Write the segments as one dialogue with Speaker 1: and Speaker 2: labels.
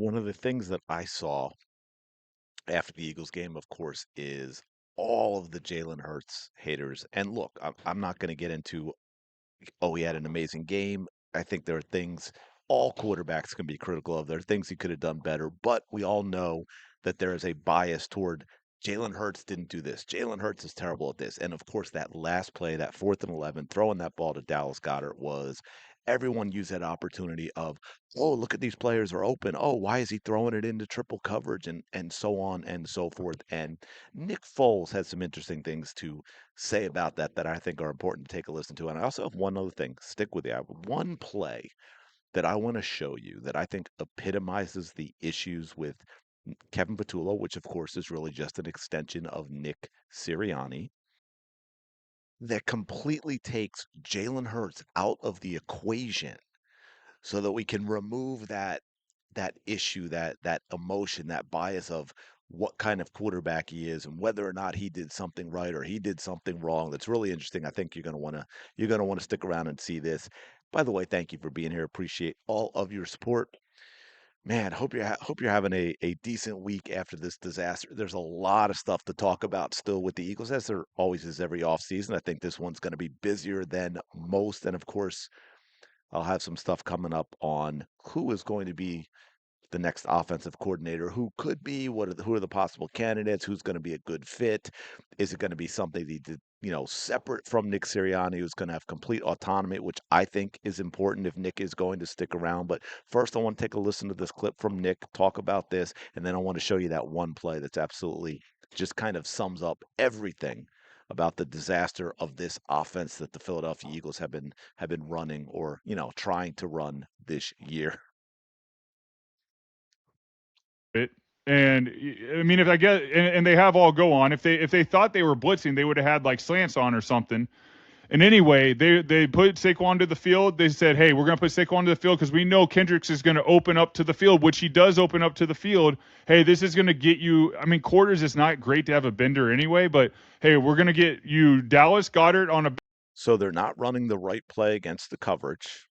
Speaker 1: One of the things that I saw after the Eagles game, of course, is all of the Jalen Hurts haters. And look, I'm not going to get into, oh, he had an amazing game. I think there are things all quarterbacks can be critical of. There are things he could have done better, but we all know that there is a bias toward Jalen Hurts didn't do this. Jalen Hurts is terrible at this. And of course, that last play, that 4th and 11, throwing that ball to Dallas Goedert was everyone used that opportunity of, oh, look at these players are open. Oh, why is he throwing it into triple coverage and so on and so forth. And Nick Foles has some interesting things to say about that I think are important to take a listen to. And I also have one other thing. Stick with you. I have one play that I want to show you that I think epitomizes the issues with Kevin Patullo, which of course is really just an extension of Nick Sirianni, that completely takes Jalen Hurts out of the equation so that we can remove that issue, that emotion, that bias of what kind of quarterback he is and whether or not he did something right or he did something wrong. That's really interesting. I think you're going to want to stick around and see this. By the way, thank you for being here. Appreciate all of your support. Man, hope you're having a decent week after this disaster. There's a lot of stuff to talk about still with the Eagles, as there always is every offseason. I think this one's going to be busier than most, and of course, I'll have some stuff coming up on who is going to be the next offensive coordinator, who could be, who are the possible candidates, who's going to be a good fit. Is it going to be something that did, separate from Nick Sirianni, who's going to have complete autonomy, which I think is important if Nick is going to stick around. But first, I want to take a listen to this clip from Nick, talk about this, and then I want to show you that one play that's absolutely just kind of sums up everything about the disaster of this offense that the Philadelphia Eagles have been running, or trying to run this year.
Speaker 2: It. And I mean, if I get and they have all go on. If they thought they were blitzing, they would have had like slants on or something. And anyway, they put Saquon to the field. They said, "Hey, we're going to put Saquon to the field because we know Kendricks is going to open up to the field, which he does open up to the field. Hey, this is going to get you. I mean, quarters is not great to have a bender anyway, but hey, we're going to get you Dallas Goedert on a
Speaker 1: So they're not running the right play against the coverage.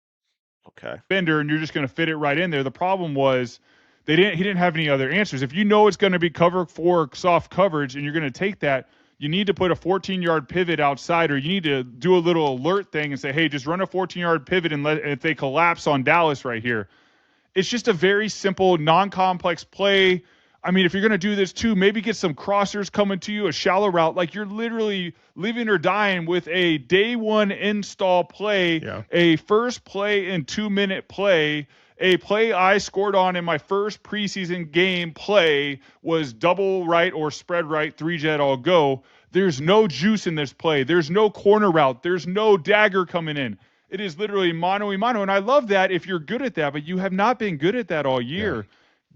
Speaker 1: Okay.
Speaker 2: bender, and you're just going to fit it right in there." The problem was he didn't have any other answers. If you know it's going to be cover four soft coverage and you're going to take that, you need to put a 14-yard pivot outside, or you need to do a little alert thing and say, hey, just run a 14-yard pivot and let if they collapse on Dallas right here. It's just a very simple, non-complex play. I mean, if you're going to do this too, maybe get some crossers coming to you, a shallow route. Like you're literally living or dying with a day one install play,
Speaker 3: Yeah.
Speaker 2: a first play and 2 minute play. A play I scored on in my first preseason game play was double right or spread right, three jet all go. There's no juice in this play. There's no corner route. There's no dagger coming in. It is literally mano a mano. And I love that if you're good at that, but you have not been good at that all
Speaker 3: Yeah.
Speaker 2: year.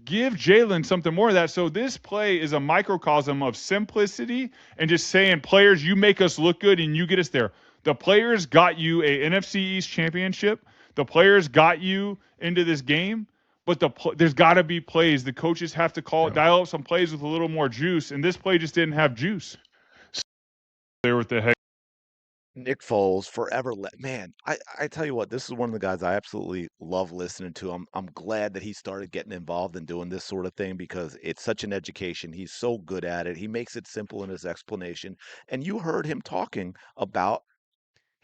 Speaker 2: Give Jalen something more of that. So this play is a microcosm of simplicity and just saying, players, you make us look good and you get us there. The players got you a NFC East championship. The players got you into this game, but there's got to be plays. The coaches have to
Speaker 3: Yeah.
Speaker 2: dial up some plays with a little more juice, and this play just didn't have juice. There with the heck.
Speaker 1: Nick Foles, forever. Man, I tell you what, this is one of the guys I absolutely love listening to. I'm glad that he started getting involved in doing this sort of thing because it's such an education. He's so good at it. He makes it simple in his explanation. And you heard him talking about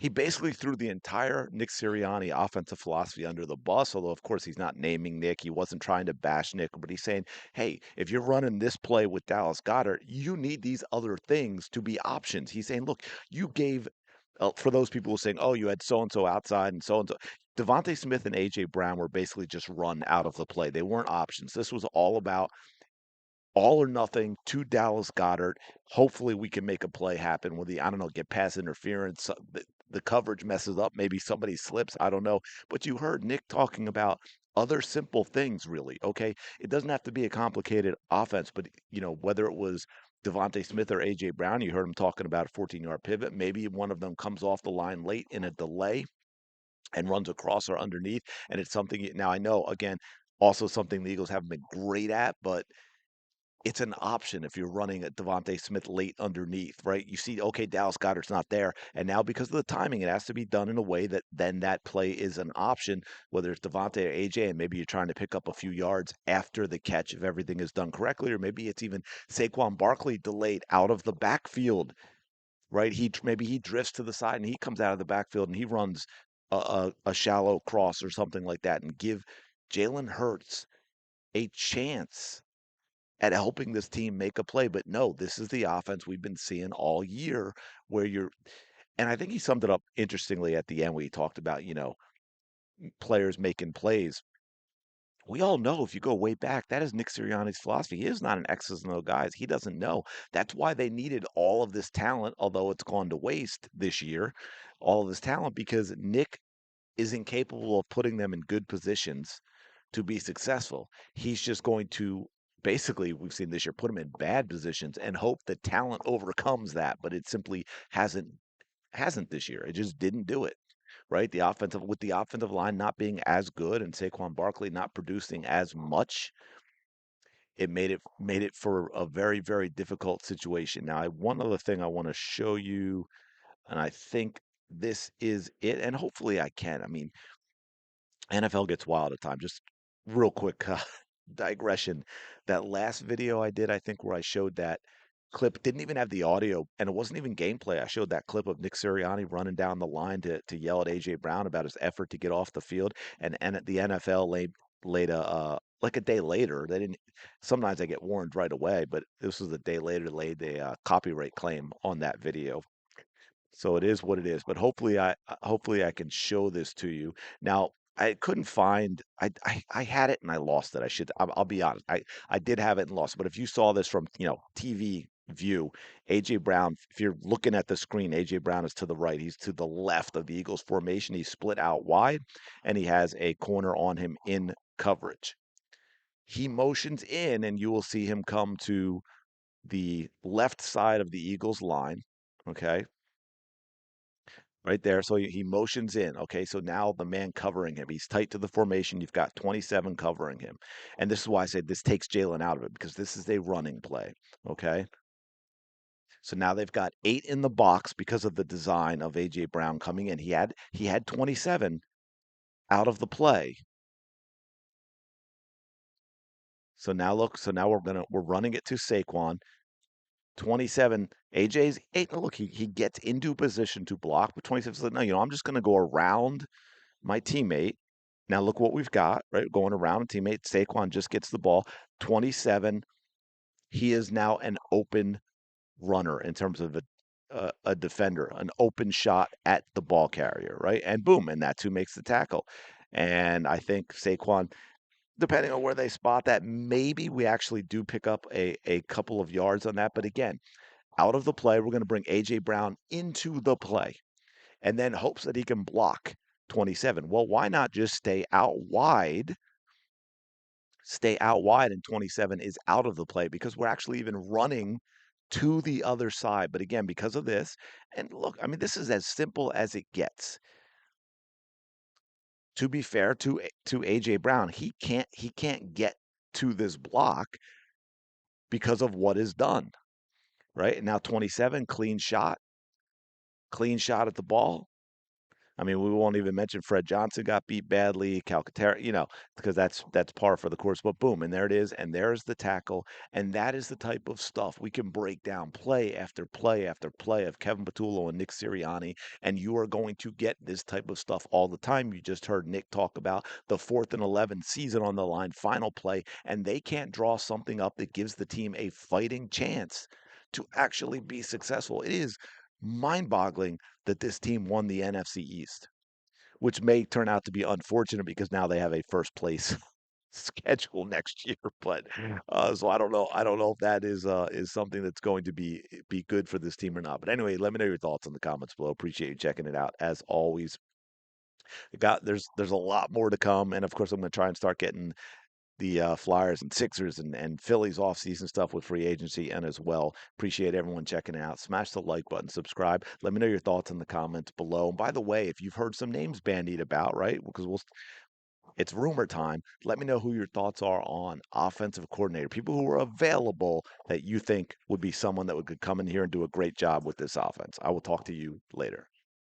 Speaker 1: he basically threw the entire Nick Sirianni offensive philosophy under the bus, although, of course, he's not naming Nick. He wasn't trying to bash Nick, but he's saying, hey, if you're running this play with Dallas Goddard, you need these other things to be options. He's saying, look, you gave, for those people who are saying, oh, you had so and so outside and so. Devontae Smith and A.J. Brown were basically just run out of the play. They weren't options. This was all about all or nothing to Dallas Goddard. Hopefully, we can make a play happen with I don't know, get pass interference. The coverage messes up. Maybe somebody slips. I don't know. But you heard Nick talking about other simple things, really. Okay. It doesn't have to be a complicated offense, but, whether it was Devontae Smith or A.J. Brown, you heard him talking about a 14-yard pivot. Maybe one of them comes off the line late in a delay and runs across or underneath. And it's something now I know, again, also something the Eagles haven't been great at, but it's an option if you're running a Devontae Smith late underneath, right? You see, okay, Dallas Goedert's not there, and now because of the timing, it has to be done in a way that then that play is an option, whether it's Devontae or AJ, and maybe you're trying to pick up a few yards after the catch if everything is done correctly, or maybe it's even Saquon Barkley delayed out of the backfield, right? Maybe he drifts to the side and he comes out of the backfield and he runs a shallow cross or something like that, and give Jalen Hurts a chance at helping this team make a play. But no, this is the offense we've been seeing all year where you're, and I think he summed it up interestingly at the end when he talked about, players making plays. We all know if you go way back, that is Nick Sirianni's philosophy. He is not an X's and O guys. He doesn't know. That's why they needed all of this talent, although it's gone to waste this year, all of this talent, because Nick is incapable of putting them in good positions to be successful. He's just going to basically, we've seen this year, put them in bad positions and hope that talent overcomes that. But it simply hasn't this year. It just didn't do it. Right? The offensive line not being as good and Saquon Barkley not producing as much, it made it for a very, very difficult situation. Now, one other thing I want to show you, and I think this is it, and hopefully I can. I mean, NFL gets wild at times. Just real quick digression. That last video I did, I think, where I showed that clip, didn't even have the audio, and it wasn't even gameplay. I showed that clip of Nick Sirianni running down the line to yell at AJ Brown about his effort to get off the field, and the NFL laid a like a day later. They didn't. Sometimes I get warned right away, but this was a day later. Laid a copyright claim on that video, so it is what it is. But hopefully I can show this to you. Now, I couldn't find I had it and I lost it. I'll be honest. I did have it and lost it. But if you saw this from, TV view, AJ Brown, if you're looking at the screen, AJ Brown is to the right. He's to the left of the Eagles formation. He's split out wide and he has a corner on him in coverage. He motions in and you will see him come to the left side of the Eagles line. Okay, right there. So he motions in. Okay, so now the man covering him, he's tight to the formation. You've got 27 covering him. And this is why I say this takes Jalen out of it because this is a running play. Okay, so now they've got 8 in the box because of the design of AJ Brown coming in. He had 27 out of the play. So now look, so now we're running it to Saquon. 27, AJ's 8. Look, he gets into position to block, but 27 says, no, I'm just going to go around my teammate. Now look what we've got, right? Going around a teammate. Saquon just gets the ball. 27. He is now an open runner in terms of a defender, an open shot at the ball carrier, right? And boom, and that's who makes the tackle. And I think Saquon, depending on where they spot that, maybe we actually do pick up a couple of yards on that. But again, out of the play, we're going to bring AJ Brown into the play and then hopes that he can block 27. Well, why not just stay out wide? Stay out wide, and 27 is out of the play because we're actually even running to the other side. But again, because of this, and look, I mean, this is as simple as it gets. To be fair to AJ Brown, he can't get to this block because of what is done, right? And now 27, clean shot at the ball. I mean, we won't even mention Fred Johnson got beat badly, Calcaterra, because that's par for the course. But boom, and there it is, and there's the tackle, and that is the type of stuff we can break down play after play after play of Kevin Patullo and Nick Sirianni, and you are going to get this type of stuff all the time. You just heard Nick talk about the 4th and 11 season on the line, final play, and they can't draw something up that gives the team a fighting chance to actually be successful. It is mind-boggling that this team won the NFC East, which may turn out to be unfortunate because now they have a first place schedule next year. But so I don't know. I don't know if that is something that's going to be good for this team or not. But anyway, let me know your thoughts in the comments below. Appreciate you checking it out as always. There's a lot more to come, and of course I'm going to try and start getting the Flyers and Sixers and Phillies off-season stuff with free agency and as well. Appreciate everyone checking it out. Smash the like button, subscribe. Let me know your thoughts in the comments below. And by the way, if you've heard some names bandied about, right? Because It's rumor time. Let me know who your thoughts are on offensive coordinator, people who are available that you think would be someone that could come in here and do a great job with this offense. I will talk to you later.